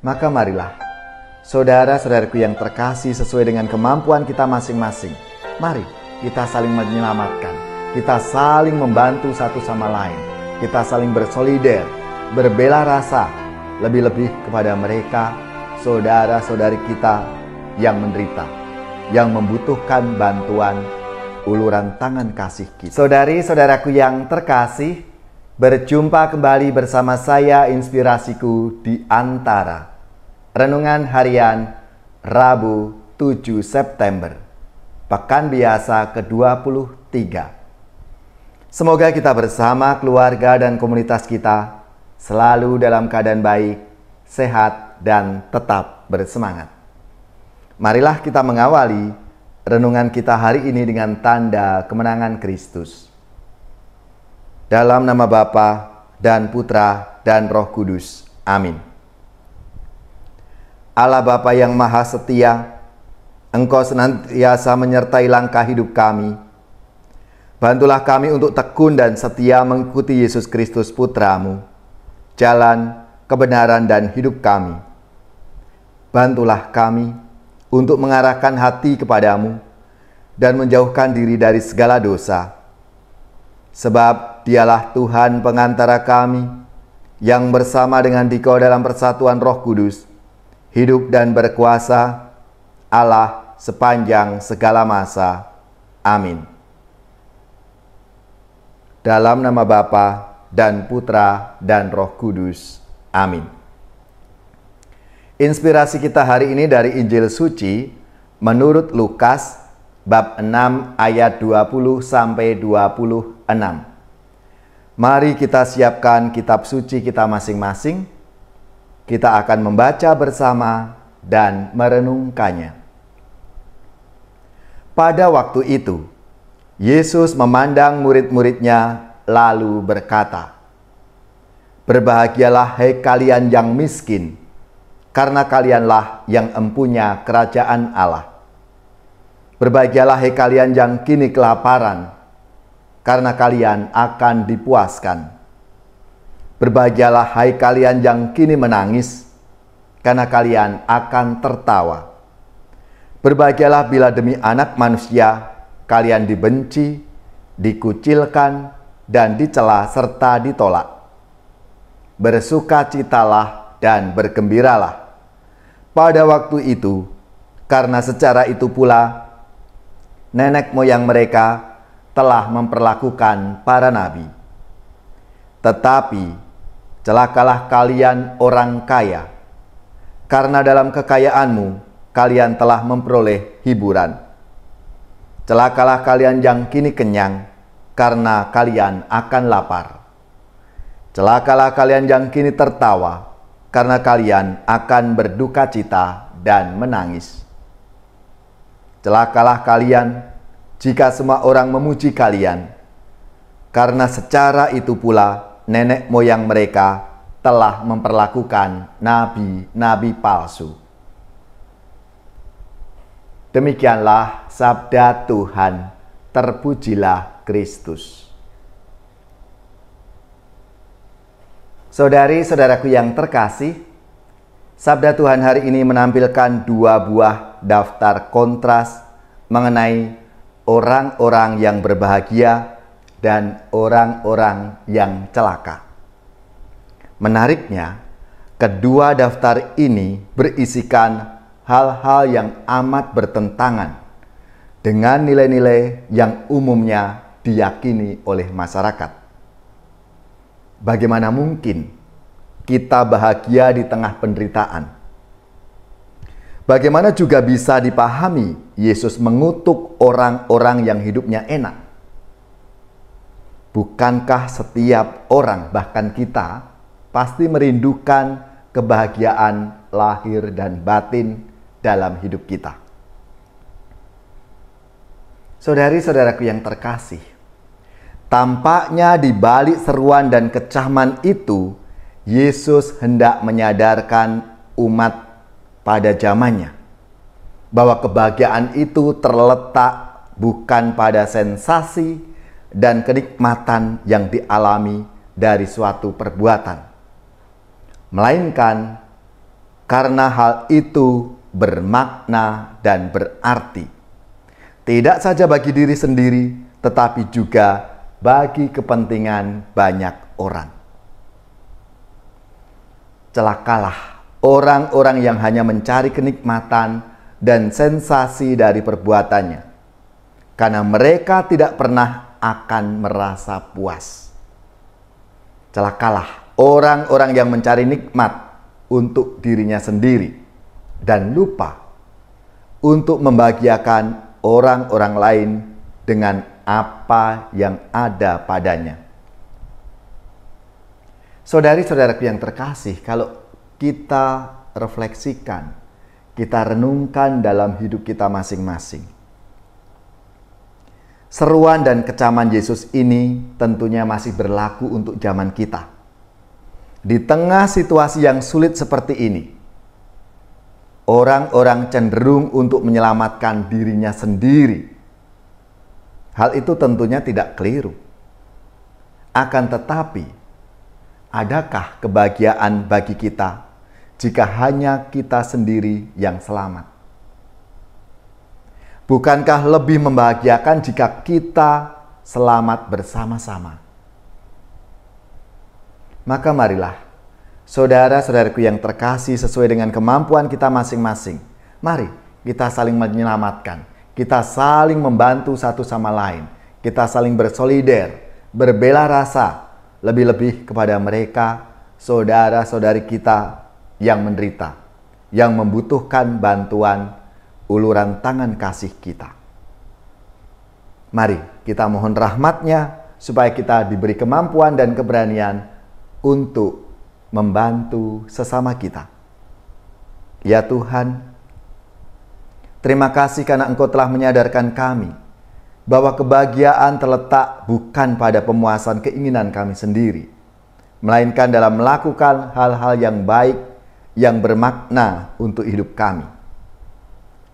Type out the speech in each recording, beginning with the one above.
Maka marilah, saudara-saudaraku yang terkasih, sesuai dengan kemampuan kita masing-masing, mari kita saling menyelamatkan, kita saling membantu satu sama lain, kita saling bersolider, berbela rasa, lebih-lebih kepada mereka, saudara-saudari kita yang menderita, yang membutuhkan bantuan uluran tangan kasih kita. Saudari-saudaraku yang terkasih, berjumpa kembali bersama saya, Inspirasiku di Antara. Renungan harian Rabu 7 September, Pekan Biasa ke-23. Semoga kita bersama keluarga dan komunitas kita selalu dalam keadaan baik, sehat, dan tetap bersemangat. Marilah kita mengawali renungan kita hari ini dengan tanda kemenangan Kristus. Dalam nama Bapa dan Putra dan Roh Kudus. Amin. Allah Bapa yang Maha Setia, Engkau senantiasa menyertai langkah hidup kami. Bantulah kami untuk tekun dan setia mengikuti Yesus Kristus Putra-Mu, jalan, kebenaran, dan hidup kami. Bantulah kami untuk mengarahkan hati kepadamu dan menjauhkan diri dari segala dosa. Sebab Dialah Tuhan pengantara kami, yang bersama dengan Dikau dalam persatuan Roh Kudus, hidup dan berkuasa, Allah sepanjang segala masa. Amin. Dalam nama Bapa dan Putra dan Roh Kudus. Amin. Inspirasi kita hari ini dari Injil Suci menurut Lukas bab 6 ayat 20 sampai 26. Mari kita siapkan kitab suci kita masing-masing. Kita akan membaca bersama dan merenungkannya. Pada waktu itu, Yesus memandang murid-muridnya lalu berkata, "Berbahagialah hai kalian yang miskin, karena kalianlah yang empunya kerajaan Allah. Berbahagialah hai kalian yang kini kelaparan, karena kalian akan dipuaskan. Berbahagialah hai kalian yang kini menangis, karena kalian akan tertawa. Berbahagialah bila demi Anak Manusia kalian dibenci, dikucilkan, dan dicela serta ditolak. Bersukacitalah dan bergembiralah pada waktu itu, karena secara itu pula nenek moyang mereka telah memperlakukan para nabi. Tetapi celakalah kalian orang kaya, karena dalam kekayaanmu kalian telah memperoleh hiburan. Celakalah kalian yang kini kenyang, karena kalian akan lapar. Celakalah kalian yang kini tertawa, karena kalian akan berduka cita dan menangis. Celakalah kalian jika semua orang memuji kalian, karena secara itu pula nenek moyang mereka telah memperlakukan nabi-nabi palsu." Demikianlah sabda Tuhan. Terpujilah Kristus. Saudari-saudaraku yang terkasih, sabda Tuhan hari ini menampilkan dua buah daftar kontras mengenai orang-orang yang berbahagia dan orang-orang yang celaka. Menariknya, kedua daftar ini berisikan hal-hal yang amat bertentangan dengan nilai-nilai yang umumnya diyakini oleh masyarakat. Bagaimana mungkin kita bahagia di tengah penderitaan? Bagaimana juga bisa dipahami Yesus mengutuk orang-orang yang hidupnya enak? Bukankah setiap orang, bahkan kita, pasti merindukan kebahagiaan lahir dan batin dalam hidup kita? Saudari-saudaraku yang terkasih, tampaknya di balik seruan dan kecaman itu, Yesus hendak menyadarkan umat pada zamannya bahwa kebahagiaan itu terletak bukan pada sensasi dan kenikmatan yang dialami dari suatu perbuatan, melainkan karena hal itu bermakna dan berarti. Tidak saja bagi diri sendiri, tetapi juga bagi kepentingan banyak orang. Celakalah orang-orang yang hanya mencari kenikmatan dan sensasi dari perbuatannya, karena mereka tidak pernah akan merasa puas. Celakalah orang-orang yang mencari nikmat untuk dirinya sendiri dan lupa untuk membahagiakan orang-orang lain dengan apa yang ada padanya. Saudari-saudaraku yang terkasih, kalau kita refleksikan, kita renungkan dalam hidup kita masing-masing, seruan dan kecaman Yesus ini tentunya masih berlaku untuk zaman kita. Di tengah situasi yang sulit seperti ini, orang-orang cenderung untuk menyelamatkan dirinya sendiri. Hal itu tentunya tidak keliru. Akan tetapi, adakah kebahagiaan bagi kita jika hanya kita sendiri yang selamat? Bukankah lebih membahagiakan jika kita selamat bersama-sama? Maka marilah, saudara-saudaraku yang terkasih, sesuai dengan kemampuan kita masing-masing, mari kita saling menyelamatkan, kita saling membantu satu sama lain, kita saling bersolider, berbela rasa, lebih-lebih kepada mereka, saudara-saudari kita yang menderita, yang membutuhkan bantuan uluran tangan kasih kita. Mari kita mohon rahmat-Nya supaya kita diberi kemampuan dan keberanian untuk membantu sesama kita. Ya Tuhan, terima kasih karena Engkau telah menyadarkan kami bahwa kebahagiaan terletak bukan pada pemuasan keinginan kami sendiri, melainkan dalam melakukan hal-hal yang baik, yang bermakna untuk hidup kami.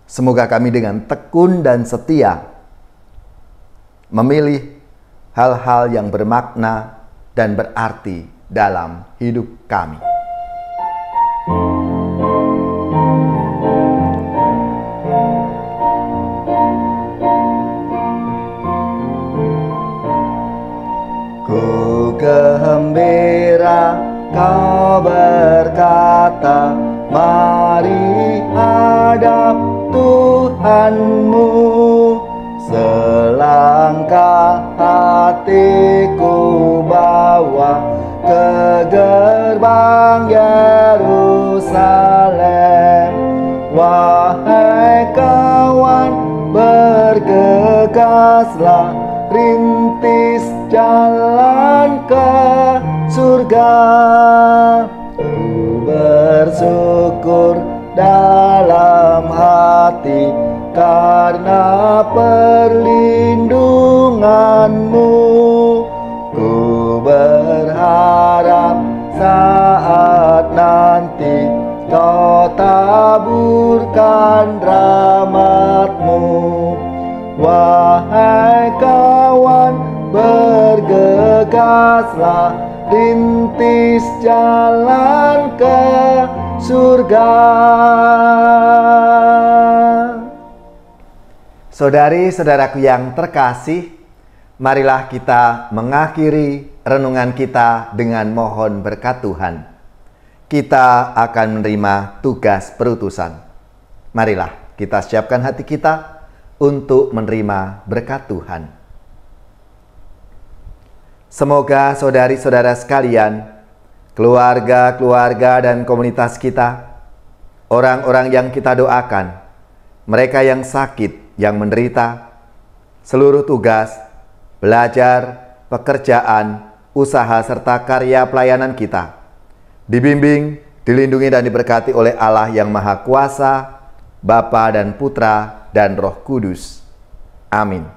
Semoga kami dengan tekun dan setia memilih hal-hal yang bermakna dan berarti dalam hidup kami. Ku gembira Kau berkata, mari hadap Tuhanmu. Selangkah hatiku bawa ke gerbang Yerusalem. Wahai kawan, bergegaslah, rintis jalan ke surga. Ku bersyukur dalam hati karena perlindungan-Mu. Ku berharap saat nanti Kau taburkan rahmat-Mu. Wahai kawan, bergegaslah, rintis jalan ke surga. Saudari-saudaraku yang terkasih, marilah kita mengakhiri renungan kita dengan mohon berkat Tuhan. Kita akan menerima tugas perutusan. Marilah kita siapkan hati kita untuk menerima berkat Tuhan. Semoga saudari-saudara sekalian, keluarga-keluarga dan komunitas kita, orang-orang yang kita doakan, mereka yang sakit, yang menderita, seluruh tugas, belajar, pekerjaan, usaha, serta karya pelayanan kita, dibimbing, dilindungi dan diberkati oleh Allah yang Maha Kuasa, Bapa dan Putra dan Roh Kudus. Amin.